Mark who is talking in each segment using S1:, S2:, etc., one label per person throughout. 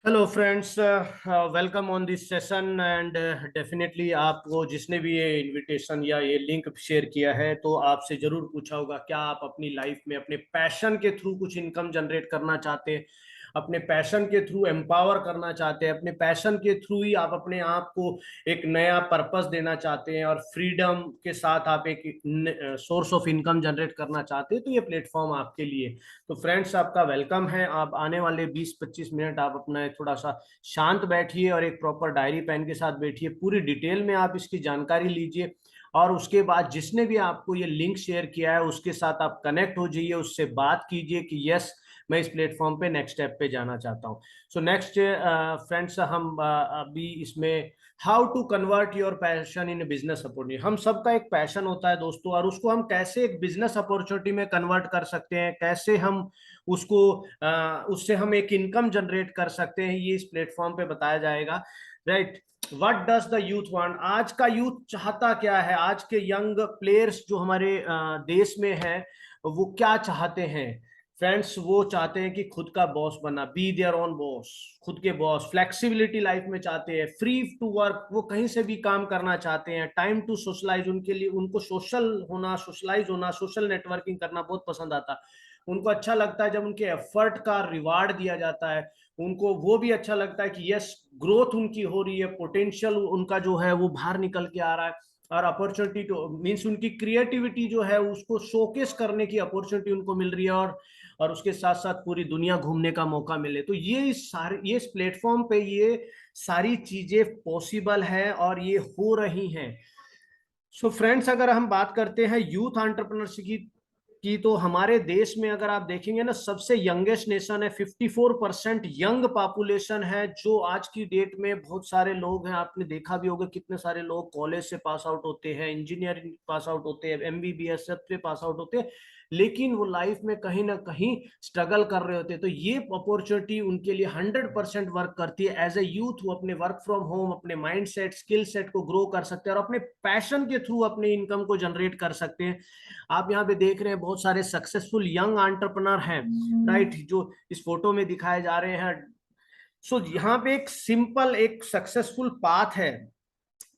S1: Hello friends, welcome on this session and definitely आपको जिसने भी ये इनविटेशन या ये लिंक शेयर किया है तो आपसे जरूर पूछा होगा क्या आप अपनी लाइफ में अपने पैशन के थ्रू कुछ इनकम जनरेट करना चाहते हैं, अपने पैशन के थ्रू एम्पावर करना चाहते हैं, अपने पैशन के थ्रू ही आप अपने आप को एक नया पर्पस देना चाहते हैं और फ्रीडम के साथ आप एक सोर्स ऑफ इनकम जनरेट करना चाहते हैं, तो ये प्लेटफॉर्म आपके लिए। तो फ्रेंड्स, आपका वेलकम है। आप आने वाले 20-25 मिनट आप अपना थोड़ा सा शांत बैठिए और एक प्रॉपर डायरी पेन के साथ बैठिए, पूरी डिटेल में आप इसकी जानकारी लीजिए और उसके बाद जिसने भी आपको ये लिंक शेयर किया है उसके साथ आप कनेक्ट हो जाइए, उससे बात कीजिए कि यस, मैं इस प्लेटफॉर्म पे नेक्स्ट स्टेप पे जाना चाहता हूँ। सो नेक्स्ट फ्रेंड्स, हम अभी इसमें how to convert your passion in business opportunity. हम सबका एक पैशन होता है दोस्तों, और उसको हम कैसे एक बिजनेस अपॉर्चुनिटी में कन्वर्ट कर सकते हैं, कैसे हम उसको उससे हम एक इनकम जनरेट कर सकते हैं, ये इस प्लेटफॉर्म पे बताया जाएगा। Right, what does the youth want. आज का यूथ चाहता क्या है, आज के यंग प्लेयर्स जो हमारे देश में है वो क्या चाहते हैं फ्रेंड्स? वो चाहते हैं कि खुद का बॉस बनना, बी देयर ओन बॉस, खुद के बॉस, फ्लेक्सिबिलिटी लाइफ में चाहते हैं, फ्री टू वर्क, वो कहीं से भी काम करना चाहते हैं, टाइम टू सोशलाइज, उनके लिए उनको सोशल होना, सोशलाइज होना, सोशल नेटवर्किंग करना बहुत पसंद आता है। उनको अच्छा लगता है जब उनके एफर्ट का रिवार्ड दिया जाता है, उनको वो भी अच्छा लगता है कि यस, ग्रोथ उनकी हो रही है, पोटेंशियल उनका जो है वो बाहर निकल के आ रहा है, और अपॉर्चुनिटी तो मीन्स उनकी क्रिएटिविटी जो है उसको शोकेस करने की अपॉर्चुनिटी उनको मिल रही है, और उसके साथ साथ पूरी दुनिया घूमने का मौका मिले। तो ये इस प्लेटफॉर्म पे ये सारी चीजें पॉसिबल है और ये हो रही हैं। सो फ्रेंड्स, अगर हम बात करते हैं यूथ एंटरप्रेन्योरशिप की तो हमारे देश में अगर आप देखेंगे ना, सबसे यंगेस्ट नेशन है, 54% यंग पॉपुलेशन है, जो आज की डेट में बहुत सारे लोग हैं। आपने देखा भी होगा कितने सारे लोग कॉलेज से पास आउट होते हैं, इंजीनियरिंग पास आउट होते हैं, एमबीबीएस से पास आउट होते हैं, लेकिन वो लाइफ में कहीं ना कहीं स्ट्रगल कर रहे होते हैं। तो ये अपॉर्चुनिटी उनके लिए 100% वर्क करती है। एज ए यूथ वो अपने वर्क फ्रॉम होम, अपने माइंड सेट, स्किल सेट को ग्रो कर सकते हैं और अपने पैशन के थ्रू अपने इनकम को जनरेट कर सकते हैं। आप यहाँ पे देख रहे हैं बहुत सारे सक्सेसफुल यंग एंटरप्रेन्योर हैं, राइट, जो इस फोटो में दिखाए जा रहे हैं। सो यहाँ पे एक सिंपल एक सक्सेसफुल पाथ है,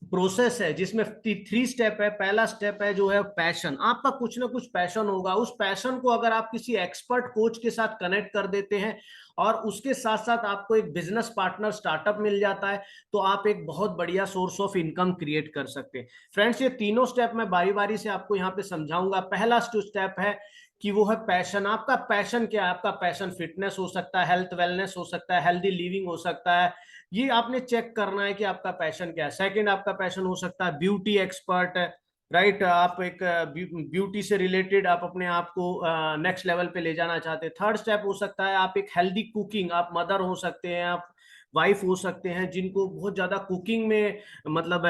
S1: प्रोसेस है, जिसमें 3 स्टेप है। पहला स्टेप है जो है पैशन। आपका कुछ ना कुछ पैशन होगा, उस पैशन को अगर आप किसी एक्सपर्ट कोच के साथ कनेक्ट कर देते हैं और उसके साथ साथ आपको एक बिजनेस पार्टनर, स्टार्टअप मिल जाता है, तो आप एक बहुत बढ़िया सोर्स ऑफ इनकम क्रिएट कर सकते हैं। फ्रेंड्स, ये तीनों स्टेप मैं बारी बारी से आपको यहाँ पे समझाऊंगा। पहला स्टेप है कि वो है पैशन। आपका पैशन क्या है? आपका पैशन फिटनेस हो सकता है, हेल्थ वेलनेस हो सकता है, हेल्दी लिविंग हो सकता है। ये आपने चेक करना है कि आपका पैशन क्या है। सेकंड, आपका पैशन हो सकता है ब्यूटी एक्सपर्ट, राइट, आप एक ब्यूटी से रिलेटेड आप अपने आप को नेक्स्ट लेवल पे ले जाना चाहते हैं। थर्ड स्टेप हो सकता है आप एक हेल्दी कुकिंग, आप मदर हो सकते हैं, आप वाइफ हो सकते हैं जिनको बहुत ज्यादा कुकिंग में मतलब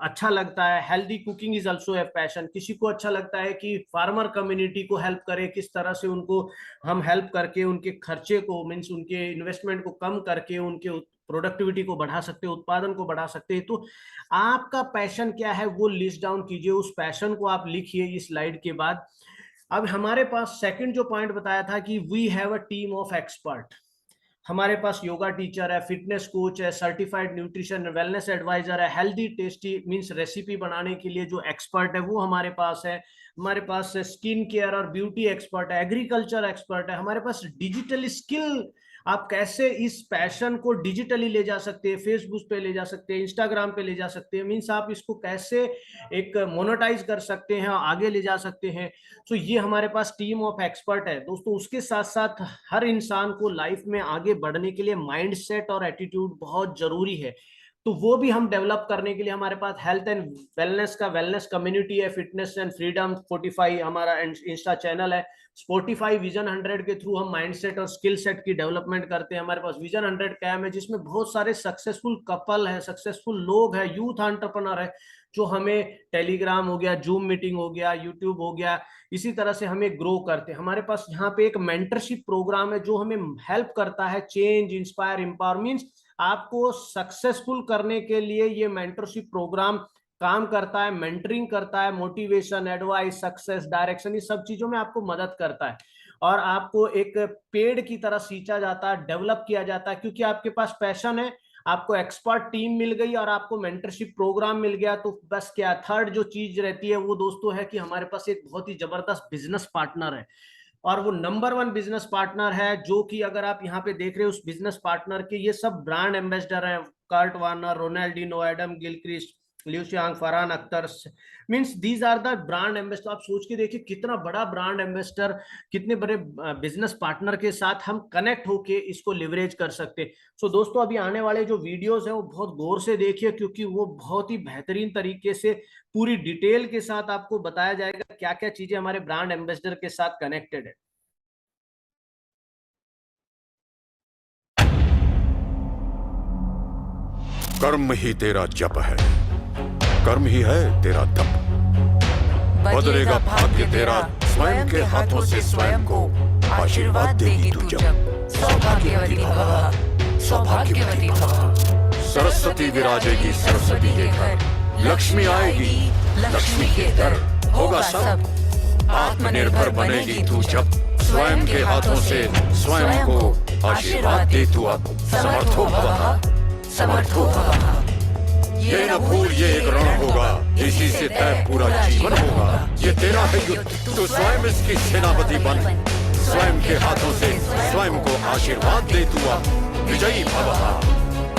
S1: अच्छा लगता है। Healthy cooking is also a passion. किसी को अच्छा लगता है कि फार्मर कम्युनिटी को हेल्प करे, किस तरह से उनको हम हेल्प करके उनके खर्चे को, मीन्स उनके इन्वेस्टमेंट को कम करके उनके प्रोडक्टिविटी को बढ़ा सकते हैं, उत्पादन को बढ़ा सकते हैं। तो आपका पैशन क्या है वो लिस्ट डाउन कीजिए, उस पैशन को आप लिखिए इस स्लाइड के बाद। अब हमारे पास सेकंड जो पॉइंट बताया था कि we have a team of expert. हमारे पास योगा टीचर है, फिटनेस कोच है, सर्टिफाइड न्यूट्रिशन वेलनेस एडवाइजर है, हेल्दी टेस्टी मींस रेसिपी बनाने के लिए जो एक्सपर्ट है वो हमारे पास है। हमारे पास स्किन केयर और ब्यूटी एक्सपर्ट है, एग्रीकल्चर एक्सपर्ट है, हमारे पास डिजिटल स्किल, आप कैसे इस पैशन को डिजिटली ले जा सकते हैं, फेसबुक पे ले जा सकते हैं, इंस्टाग्राम पे ले जा सकते हैं, मीन्स आप इसको कैसे एक मोनेटाइज कर सकते हैं, आगे ले जा सकते हैं। तो ये हमारे पास टीम ऑफ एक्सपर्ट है दोस्तों। उसके साथ साथ हर इंसान को लाइफ में आगे बढ़ने के लिए माइंड सेट और एटीट्यूड बहुत जरूरी है, तो वो भी हम डेवलप करने के लिए हमारे पास हेल्थ एंड वेलनेस का वेलनेस कम्युनिटी है, फिटनेस एंड फ्रीडम 45 हमारा इंस्टा चैनल है। स्पॉटिफाई विजन 100 के थ्रू हम माइंडसेट और स्किल सेट की डेवलपमेंट करते हैं। हमारे पास विजन 100 कैम है जिसमें बहुत सारे सक्सेसफुल कपल है, सक्सेसफुल लोग है, यूथ एंटरप्रेन्योर है, जो हमें टेलीग्राम हो गया, जूम मीटिंग हो गया, यूट्यूब हो गया, इसी तरह से हमें ग्रो करते हैं। हमारे पास यहाँ पे एक मेंटरशिप प्रोग्राम है जो हमें हेल्प करता है चेंज, इंस्पायर, इंपावर, मीन्स आपको सक्सेसफुल करने के लिए ये मेंटरशिप प्रोग्राम काम करता है, मेंटरिंग करता है, मोटिवेशन, एडवाइस, सक्सेस, डायरेक्शन, ये सब चीजों में आपको मदद करता है। और आपको एक पेड़ की तरह सींचा जाता है, डेवलप किया जाता है, क्योंकि आपके पास पैशन है, आपको एक्सपर्ट टीम मिल गई और आपको मेंटरशिप प्रोग्राम मिल गया। तो बस क्या, थर्ड जो चीज रहती है वो दोस्तों है कि हमारे पास एक बहुत ही जबरदस्त बिजनेस पार्टनर है, और वो नंबर वन बिजनेस पार्टनर है, जो कि अगर आप यहाँ पे देख रहे हो उस बिजनेस पार्टनर के ये सब ब्रांड एम्बेसडर हैं, Kurt Warner, Ronaldinho, Adam Gilchrist, ल्यूसियांग, Farhan Akhtar, means these are the brand ambassador. आप सोच के देखिए कितना बड़ा ब्रांड एम्बेसडर, कितने बड़े बिजनेस पार्टनर के साथ हम कनेक्ट होके इसको लिवरेज कर सकते। सो दोस्तों अभी आने वाले जो वीडियोस हैं वो बहुत गौर से देखिए, क्योंकि वो बहुत ही बेहतरीन तरीके से पूरी डिटेल के साथ आपको बताया जाएगा क्या क्या चीजें हमारे ब्रांड एम्बेसडर के साथ कनेक्टेड है।
S2: कर्म ही तेरा जप है, कर्म ही है तेरा तप, बदलेगा भाग्य तेरा स्वयं के हाथों से स्वयं को आशीर्वाद देगी तू जब।
S3: सौभाग्यवती भव, सौभाग्यवती भव।
S2: सरस्वती विराजेगी सरस्वती के घर, लक्ष्मी आएगी लक्ष्मी के दर, होगा सब आत्मनिर्भर बनेगी तू जब। स्वयं के हाथों से स्वयं को आशीर्वाद दे तू अब। समर्थो भवः, समर्थो भवः। ये न भूल ये एक रण होगा, इसी से तय पूरा जीवन होगा। ये तेरा है युद्ध, तो स्वयं इसकी सेनापति बन। स्वयं के हाथों से स्वयं को आशीर्वाद दे तू अब। विजयी भवः,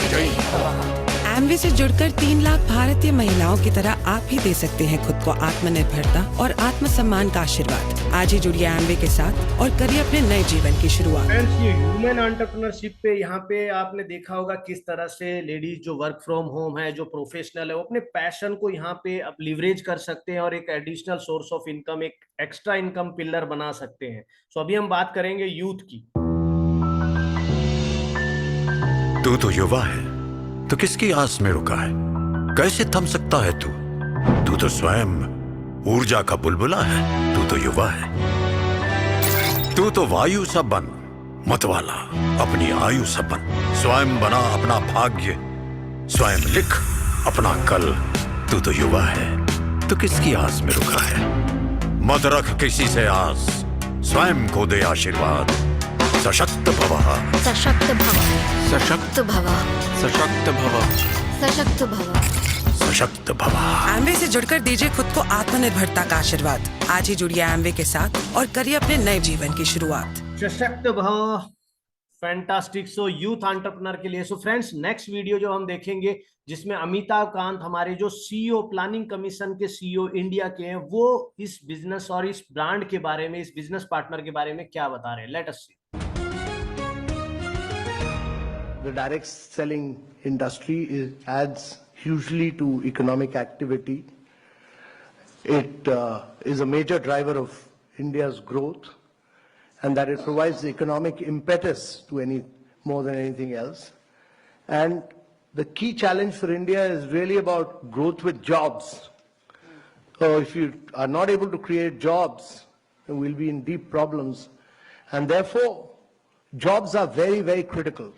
S2: विजयी भवः।
S4: एमवे से जुड़कर 3 लाख भारतीय महिलाओं की तरह आप भी दे सकते हैं खुद को आत्मनिर्भरता और आत्मसम्मान का आशीर्वाद। आज ही जुड़िए एमवे के साथ और करिए अपने नए जीवन की शुरुआत।
S1: फ्रेंड्स, ये ह्यूमन एंटरप्रेन्योरशिप पे यहाँ पे आपने देखा होगा किस तरह से लेडीज जो वर्क फ्रॉम होम है, जो प्रोफेशनल है, वो अपने पैशन को यहाँ पे अब लिवरेज कर सकते हैं और एक एडिशनल सोर्स ऑफ इनकम, एक एक्स्ट्रा इनकम पिलर बना सकते हैं। सो अभी हम बात करेंगे यूथ की।
S2: तू तो युवा है, तो किसकी आस में रुका है? कैसे थम सकता है तू? तू तो स्वयं ऊर्जा का बुलबुला है, तू तो युवा है। तू तो वायु सा बन, मत वाला अपनी आयु सा बन। स्वयं बना अपना भाग्य, स्वयं लिख अपना कल। तू तो युवा है, तो किसकी आस में रुका है? मत रख किसी से आस, स्वयं को दे आशीर्वाद। सशक्त भवः,
S3: सशक्त भव,
S2: सशक्त
S3: भव,
S2: सशक्त भवः,
S3: सशक्त भव,
S2: सशक्त भवः।
S4: एमवे से जुड़कर दीजिए खुद को आत्मनिर्भरता का आशीर्वाद। आज ही जुड़िए एमवे के साथ और करिए अपने नए जीवन की शुरुआत।
S1: सशक्त भव, फैंटास्टिक। सो यूथ एंटरप्रेन्योर के लिए। सो फ्रेंड्स, नेक्स्ट वीडियो जो हम देखेंगे जिसमें अमिताभ कांत, हमारे जो सीईओ, प्लानिंग कमीशन के सीईओ इंडिया के हैं, वो इस बिजनेस और इस ब्रांड के बारे में, इस बिजनेस पार्टनर के बारे में क्या बता रहे हैं। Let us see.
S5: The direct selling industry adds hugely to economic activity. It is a major driver of India's growth, and that it provides the economic impetus to more than anything else. And the key challenge for India is really about growth with jobs. So if you are not able to create jobs, then we'll be in deep problems. And therefore, jobs are very, very critical.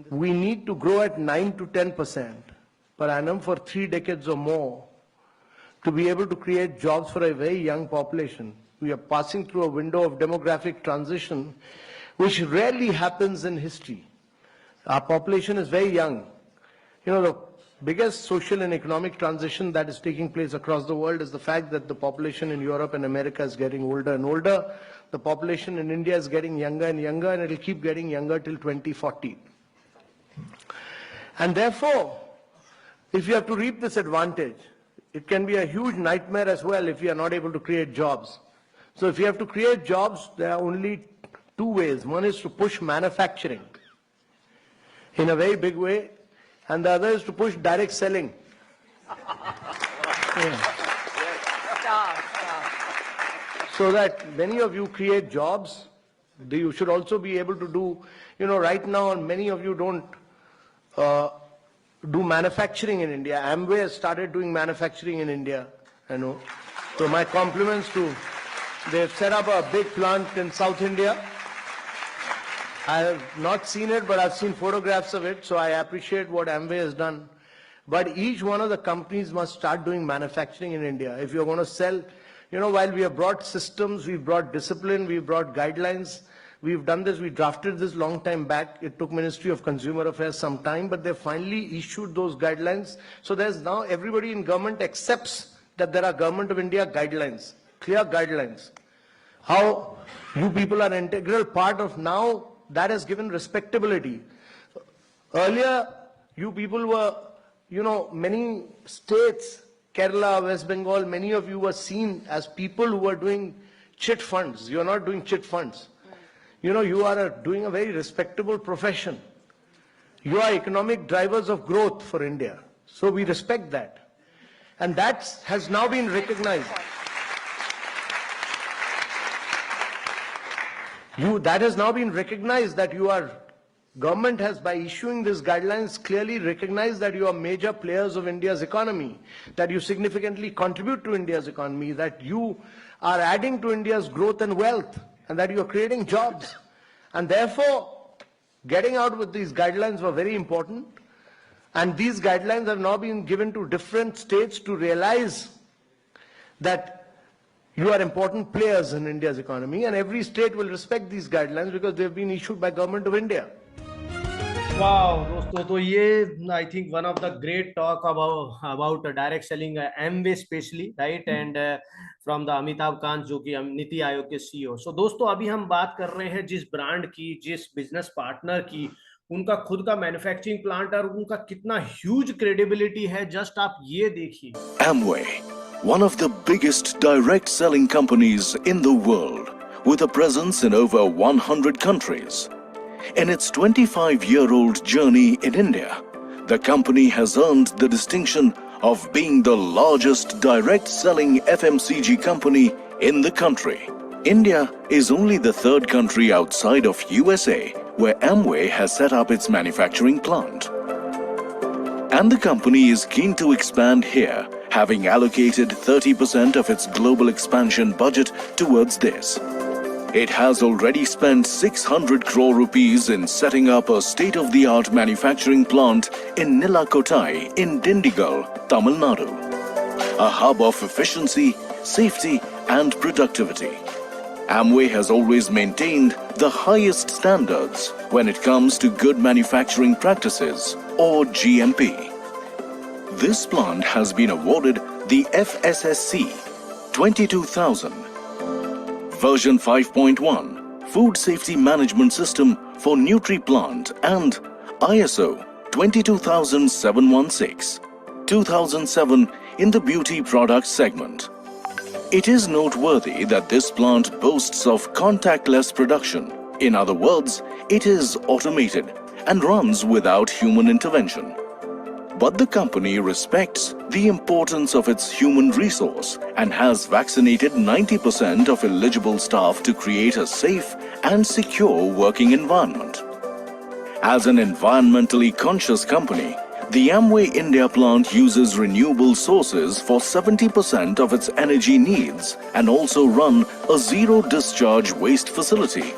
S5: We need to grow at 9 to 10% per annum for 3 decades or more to be able to create jobs for a very young population. We are passing through a window of demographic transition which rarely happens in history. Our population is very young. You know, the biggest social and economic transition that is taking place across the world is the fact that the population in Europe and America is getting older and older. The population in India is getting younger and younger, and it will keep getting younger till 2040. And therefore, if you have to reap this advantage, it can be a huge nightmare as well if you are not able to create jobs. So if you have to create jobs, there are only 2 ways. One is to push manufacturing in a very big way, and the other is to push direct selling. Yeah. So that many of you create jobs, you should also be able to do, you know, right now many of you don't do manufacturing in India. Amway has started doing manufacturing in India, I know. So my compliments to, they've set up a big plant in South India. I have not seen it, but I've seen photographs of it, so I appreciate what Amway has done. But each one of the companies must start doing manufacturing in India. If you're going to sell while we have brought systems, we've brought discipline, we've brought guidelines, we've done this, we drafted this long time back. It took Ministry of Consumer Affairs some time, but they finally issued those guidelines. So there's now everybody in government accepts that there are Government of India guidelines, clear guidelines. How you people are an integral part of now, that has given respectability. Earlier, you people were, many states, Kerala, West Bengal, many of you were seen as people who were doing chit funds. You're not doing chit funds. You are doing a very respectable profession. You are economic drivers of growth for India. So we respect that. And that has now been recognized. That has now been recognized that government has, by issuing these guidelines, clearly recognized that you are major players of India's economy, that you significantly contribute to India's economy, that you are adding to India's growth and wealth, and that you are creating jobs. And therefore, getting out with these guidelines were very important. And these guidelines have now been given to different states to realize that you are important players in India's economy, and every state will respect these guidelines because they have been issued by Government of India.
S1: वाह दोस्तों, तो ये I think one of the great talk about direct selling Amway specially, right, and from the Amitabh Kant जो कि नीति आयोग के CEO. सो दोस्तों, अभी हम बात कर रहे हैं जिस ब्रांड की, जिस बिजनेस पार्टनर की, उनका खुद का मैन्युफैक्चरिंग प्लांट और उनका कितना ह्यूज क्रेडिबिलिटी है. जस्ट आप ये देखिए.
S2: Amway, one of the biggest direct selling companies in the world, with a presence in over 100 countries. In its 25-year-old journey in India, the company has earned the distinction of being the largest direct selling FMCG company in the country. India is only the third country outside of USA where Amway has set up its manufacturing plant. And the company is keen to expand here, having allocated 30% of its global expansion budget towards this. It has already spent 600 crore rupees in setting up a state-of-the-art manufacturing plant in Nilakottai in Dindigul, Tamil Nadu, a hub of efficiency, safety and productivity. Amway has always maintained the highest standards when it comes to good manufacturing practices, or GMP. This plant has been awarded the FSSC 22000 version 5.1 Food Safety Management System for NutriPlant and ISO 22716 2007 in the beauty product segment. It is noteworthy that this plant boasts of contactless production. In other words, it is automated and runs without human intervention. But the company respects the importance of its human resource and has vaccinated 90% of eligible staff to create a safe and secure working environment. As an environmentally conscious company, the Amway India plant uses renewable sources for 70% of its energy needs and also run a zero-discharge waste facility.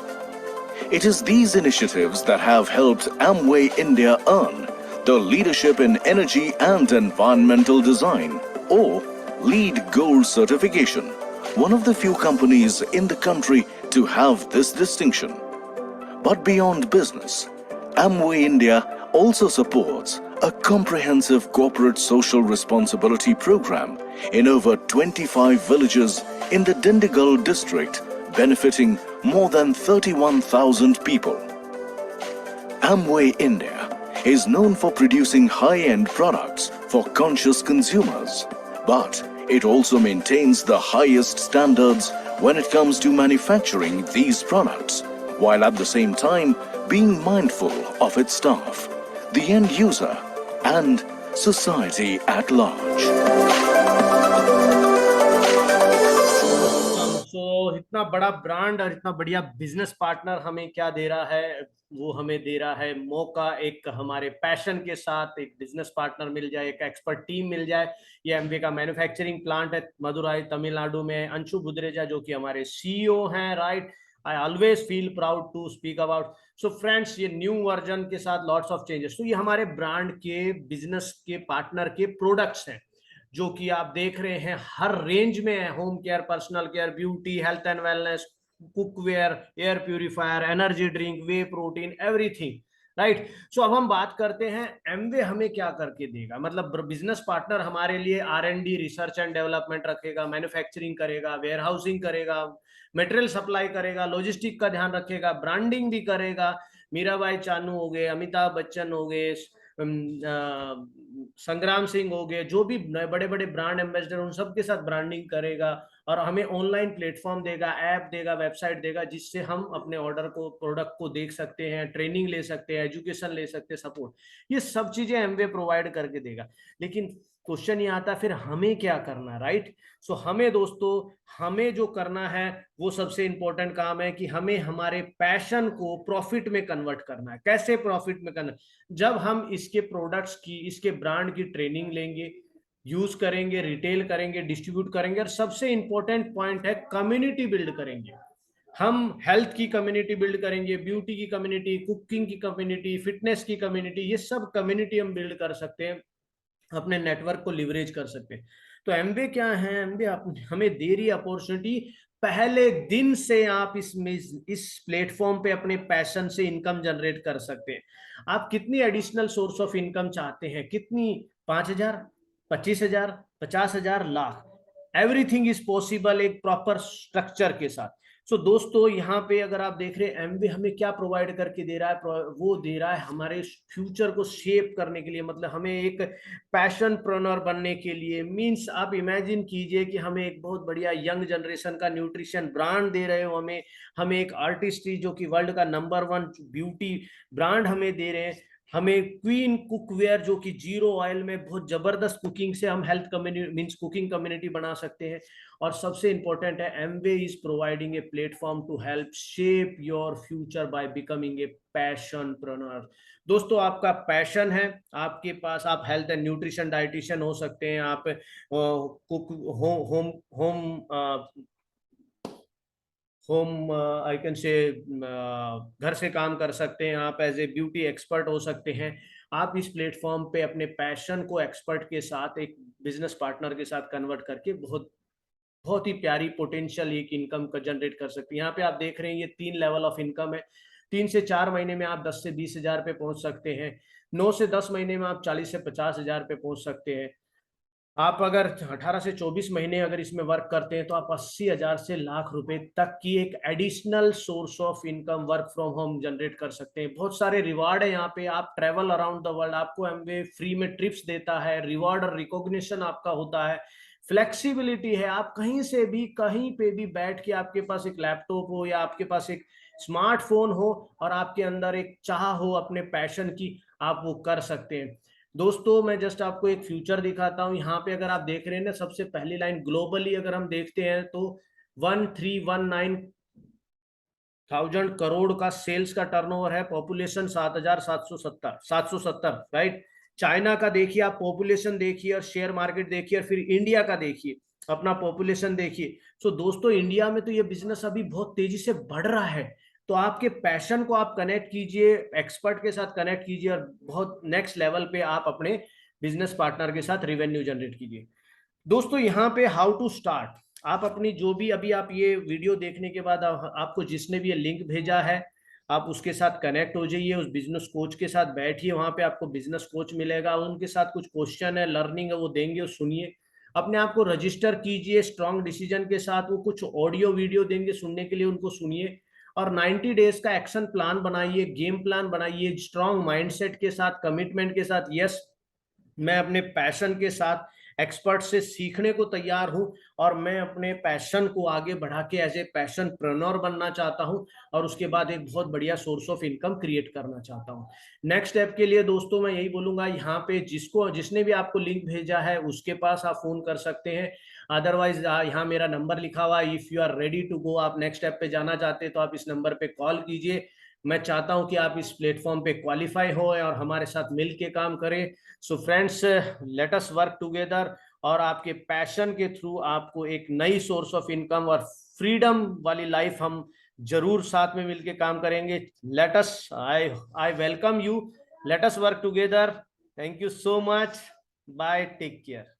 S2: It is these initiatives that have helped Amway India earn the leadership in energy and environmental design, or LEED Gold certification, one of the few companies in the country to have this distinction. But beyond business, Amway India also supports a comprehensive corporate social responsibility program in over 25 villages in the Dindigul district, benefiting more than 31,000 people. Amway India is known for producing high-end products for conscious consumers, but it also maintains the highest standards when it comes to manufacturing these products, while at the same time being mindful of its staff, the end user, and society at large.
S1: So, इतना बड़ा brand और इतना बढ़िया business partner हमें क्या दे रहा है? वो हमें दे रहा है मौका, एक हमारे पैशन के साथ एक बिजनेस पार्टनर मिल जाए, एक एक्सपर्ट टीम मिल जाए. ये एमवे का मैन्युफैक्चरिंग प्लांट है मदुराई तमिलनाडु में. अंशु बुद्रेजा जो कि हमारे सीईओ हैं, right. I always feel proud to speak about. So friends, ये न्यू वर्जन के साथ lots of changes. तो ये हमारे ब्रांड के बिजनेस के पार्टनर के प्रोडक्ट्स हैं जो कि आप देख रहे हैं हर रेंज में है, home care, personal care, beauty, health and wellness, cookware, air purifier, energy drink, whey protein, everything, right. So अब हम बात करते हैं एमवे हमें क्या करके देगा। मतलब बिजनेस पार्टनर हमारे लिए R&D, रिसर्च एंड डेवलपमेंट रखेगा, मैन्युफैक्चरिंग करेगा, वेयर हाउसिंग करेगा, मटेरियल सप्लाई करेगा, लॉजिस्टिक का ध्यान रखेगा, ब्रांडिंग भी करेगा। मीराबाई चानू हो गए, अमिताभ बच्चन हो गए, संग्राम सिंह हो गए, जो भी बड़े बड़े ब्रांड एम्बेसडर उन सबके साथ ब्रांडिंग करेगा, और हमें ऑनलाइन प्लेटफॉर्म देगा, ऐप देगा, वेबसाइट देगा, जिससे हम अपने ऑर्डर को, प्रोडक्ट को देख सकते हैं, ट्रेनिंग ले सकते हैं, एजुकेशन ले सकते हैं, सपोर्ट, ये सब चीजें एमवे प्रोवाइड करके देगा। लेकिन क्वेश्चन ये आता है फिर हमें क्या करना, राइट। सो हमें दोस्तों, हमें जो करना है वो सबसे इंपॉर्टेंट काम है कि हमें हमारे पैशन को प्रॉफिट में कन्वर्ट करना है। कैसे प्रॉफिट में करना? जब हम इसके प्रोडक्ट्स की, इसके ब्रांड की ट्रेनिंग लेंगे, यूज करेंगे, रिटेल करेंगे, डिस्ट्रीब्यूट करेंगे, और सबसे इंपॉर्टेंट पॉइंट है कम्युनिटी बिल्ड करेंगे। हम हेल्थ की कम्युनिटी बिल्ड करेंगे, ब्यूटी की कम्युनिटी, कुकिंग की कम्युनिटी, फिटनेस की कम्युनिटी, ये सब कम्युनिटी हम बिल्ड कर सकते हैं, अपने नेटवर्क को लिवरेज कर सकते हैं। तो एमवे क्या है? एमवे हमें दे रही अपॉर्चुनिटी, पहले दिन से आप इस प्लेटफॉर्म पे अपने पैशन से इनकम जनरेट कर सकते हैं। आप कितनी एडिशनल सोर्स ऑफ इनकम चाहते हैं? कितनी? 5,000, 25,000, 50,000, लाख, एवरीथिंग इज पॉसिबल एक प्रॉपर स्ट्रक्चर के साथ। सो दोस्तों, यहाँ पे अगर आप देख रहे हैं एमवे हमें क्या प्रोवाइड करके दे रहा है, वो दे रहा है हमारे फ्यूचर को शेप करने के लिए, मतलब हमें एक पैशन प्रोनर बनने के लिए। मींस आप इमेजिन कीजिए कि हमें एक बहुत बढ़िया यंग जनरेशन का न्यूट्रिशन ब्रांड दे रहे हो, हमें एक आर्टिस्ट्री जो कि वर्ल्ड का नंबर 1 ब्यूटी ब्रांड हमें दे रहे हैं, हमें क्वीन कुकवेयर जो कि 0 ऑयल में बहुत जबरदस्त कुकिंग से हम health community means cooking community बना सकते हैं। और सबसे इंपॉर्टेंट है, Amway is providing a platform to help shape your future by becoming a passionpreneur. दोस्तों, आपका पैशन है, आपके पास, आप हेल्थ एंड न्यूट्रिशन डाइटिशियन हो सकते हैं, आप cook, home home home I can say घर से काम कर सकते हैं, आप एज ए ब्यूटी एक्सपर्ट हो सकते हैं। आप इस प्लेटफॉर्म पे अपने पैशन को एक्सपर्ट के साथ, एक बिजनेस पार्टनर के साथ कन्वर्ट करके बहुत बहुत ही प्यारी पोटेंशियल एक इनकम का जनरेट कर सकते हैं। यहाँ पे आप देख रहे हैं ये 3 लेवल ऑफ इनकम है। 3 से 4 महीने में आप 10 से 20 हजार पे पहुंच सकते हैं। 9 से 10 महीने में आप 40 से 50 हजार पे पहुंच सकते हैं। आप अगर 18 से 24 महीने अगर इसमें वर्क करते हैं तो आप 80,000 से लाख रुपए तक की एक additional source of income work from home generate कर सकते हैं। बहुत सारे रिवार्ड है यहाँ पे। आप ट्रेवल अराउंड द वर्ल्ड, आपको एमवे फ्री में ट्रिप्स देता है, रिवार्ड और रिकॉग्निशन आपका होता है, फ्लेक्सिबिलिटी है, आप कहीं से भी कहीं पे भी बैठ के, आपके पास एक लैपटॉप हो या आपके पास एक स्मार्टफोन हो और आपके अंदर एक चाह हो अपने पैशन की, आप वो कर सकते हैं। दोस्तों, मैं जस्ट आपको एक फ्यूचर दिखाता हूं। यहाँ पे अगर आप देख रहे हैं ना, सबसे पहली लाइन ग्लोबली अगर हम देखते हैं तो 1319,000 करोड़ का सेल्स का टर्नओवर है, पॉपुलेशन 7,770, राइट। चाइना का देखिए आप, पॉपुलेशन देखिए और शेयर मार्केट देखिए, और फिर इंडिया का देखिए, अपना पॉपुलेशन देखिए। सो दोस्तों, इंडिया में तो ये बिजनेस अभी बहुत तेजी से बढ़ रहा है। तो आपके पैशन को आप कनेक्ट कीजिए, एक्सपर्ट के साथ कनेक्ट कीजिए, और बहुत नेक्स्ट लेवल पे आप अपने बिजनेस पार्टनर के साथ रेवेन्यू जनरेट कीजिए। दोस्तों, यहाँ पे हाउ टू स्टार्ट, आप अपनी जो भी, अभी आप ये वीडियो देखने के बाद आपको जिसने भी ये लिंक भेजा है, आप उसके साथ कनेक्ट हो जाइए, उस बिजनेस कोच के साथ बैठिए, वहां पे आपको बिजनेस कोच मिलेगा, उनके साथ कुछ क्वेश्चन है, लर्निंग है, वो देंगे, वो सुनिए, अपने आप को रजिस्टर कीजिए स्ट्रॉन्ग डिसीजन के साथ। वो कुछ ऑडियो वीडियो देंगे सुनने के लिए, उनको सुनिए, और 90 डेज का एक्शन प्लान बनाइए, गेम प्लान बनाइए, स्ट्रॉन्ग माइंडसेट के साथ, कमिटमेंट के साथ। यस, मैं अपने पैशन के साथ एक्सपर्ट से सीखने को तैयार हूं, और मैं अपने पैशन को आगे बढ़ा के एज ए पैशनप्रेन्योर बनना चाहता हूं, और उसके बाद एक बहुत बढ़िया सोर्स ऑफ इनकम क्रिएट करना चाहता हूं। नेक्स्ट स्टेप के लिए दोस्तों मैं यही बोलूंगा, यहाँ पे जिसने भी आपको लिंक भेजा है उसके पास आप फोन कर सकते हैं। अदरवाइज यहाँ मेरा नंबर लिखा हुआ है, if you are ready to go, आप नेक्स्ट स्टेप पे जाना चाहते हैं तो आप इस नंबर पे कॉल कीजिए। मैं चाहता हूं कि आप इस प्लेटफॉर्म पे क्वालिफाई हो और हमारे साथ मिल के काम करें। So friends, let us work together, और आपके पैशन के थ्रू आपको एक नई सोर्स ऑफ इनकम और फ्रीडम वाली लाइफ हम जरूर साथ में मिलके काम करेंगे। Let us, I welcome you, let us work together. Thank you so much, bye, take care.